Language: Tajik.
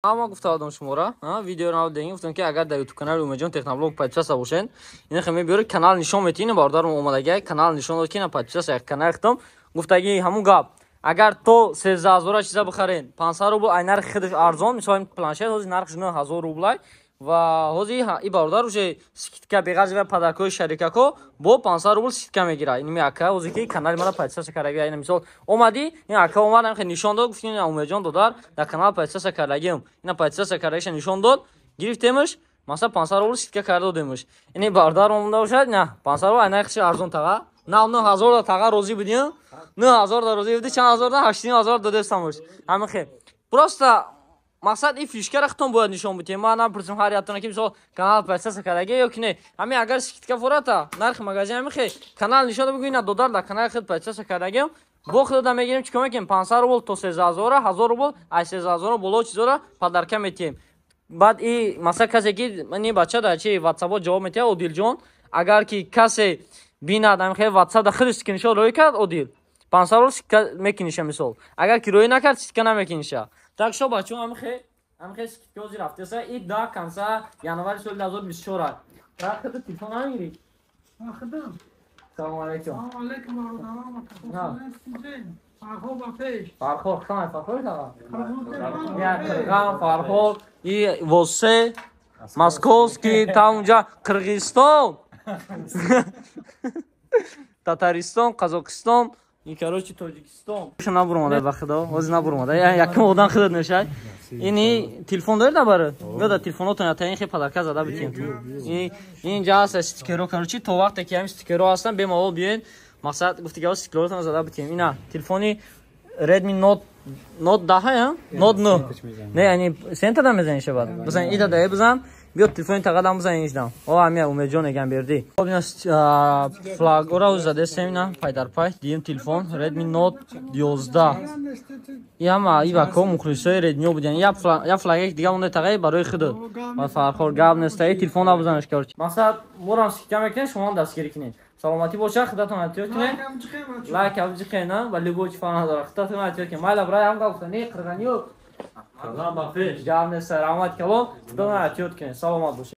Ама гуфта будам шуморо, видео наво дидем, гуфтам ки агар дар ютуб канали Умедҷон техноблог подписаться бошед, ина хе мебиёред канал нишон метиҳед. Ина бародарам омадаги канал нишон дод ки ина подписаться як канал хитам гуфтаги ҳамун гап. Агар то 13000 чиза бихарен 500 рубл ай нархи хидаш арзон, мисол планшет ҳозир нархиш 9000 рублай ва ҳозир и бародар уже скидка беғазива падаркои шарикако бо 500 рубл скидка мегира. Ин ми ака ҳозир ки канали мара подписаться кардаги, ина мисол омади, ин ака омадам хе нишон дод, гуфтин ина Умедҷон додар дар канал подписаться кардагим. Ина подписаться кардагиша нишон дод, гирифтемш, маса 500 рубл скидка карда додемш. Ин бародар монда бошад, на 500 рубл ай нархиш арзон тага. На 9000 да тага розӣ будем. 9000 да розӣ будем, чанд ҳазор да 80000 додестамш. Ҳамин хе. Просто мақсад и фишка рахтон бояд нишон будем. Ман напурсим ҳар яктона ки мисол канал подписаться кардаги ё ки не. Ҳамин агар скидка фората нархи магазин ҳамин хе. Канал нишон да бигӯина додар да канал хид подписаться кардагим. Бо худода мегирем чикор мекунем 500 рубл то 13000, 1000 рубл, ай 13000 боло чизора падарка метиҳем. Баъд и масал касе ки мани бача да чи WhatsApp ҷавоб метиҳад Одилҷон, агар ки касе бинад ҳамин хе WhatsApp да худаш скриншот рӯй кард Одил 500 рубл скидка мекуниша мисол. Агар ки рӯй накард скидка намекуниша. Так шо бачо ҳамин хе скидка ҳозир рафтеса и да конца январи соли 2024 а. Так худо телефон намегирӣ? Ахдам. Салому алейкум. Салому алейкум бародарам. Фарход хай Фарход тага. Я Кырган Фарход и восе Московский там унҷа Кыргызстон. Татаристон, Казоқистон, и короче Тоҷикистон. Шо набурмада ба худо, ҳозир набурмада. Якум одан худо нӯшай. Ини телефон доред набара? Года телефонотон ятаин хе падарка зада битем. Инҷа аст стикеро, короче то вақте ки ҳам стикеро ҳастан бемалол биёед. Мақсад гуфтига стикеротон зада битем. Ина телефони Redmi Note 10 я? Note 9. Не, они сента да мезаниш бад. Бизан ида да бизан. Биёд телефони тағадам бизан инҷдам. О ҳамия Умедҷон егам берди. Хоб ина флагора задестем ина пайдарпай. Дием телефон Redmi Note 11. Яма ивако мухлисои Redmi буден. Я флагек дига монда тағаи барои худо. Ва фархор гап нестаи телефон да бизанаш короче. Мақсад морам сикка мекунем, шумо дастгирӣ кунед. Саломатӣ боша, худатон атиёт кунед. Лайк абҷиқена ва любовь фана дора. Худатон атиёт кунед. Майла брай ҳам гуфта не қирғаниё. Гап неста рамат калом. Худатон атиёт кунед. Саломат бошед.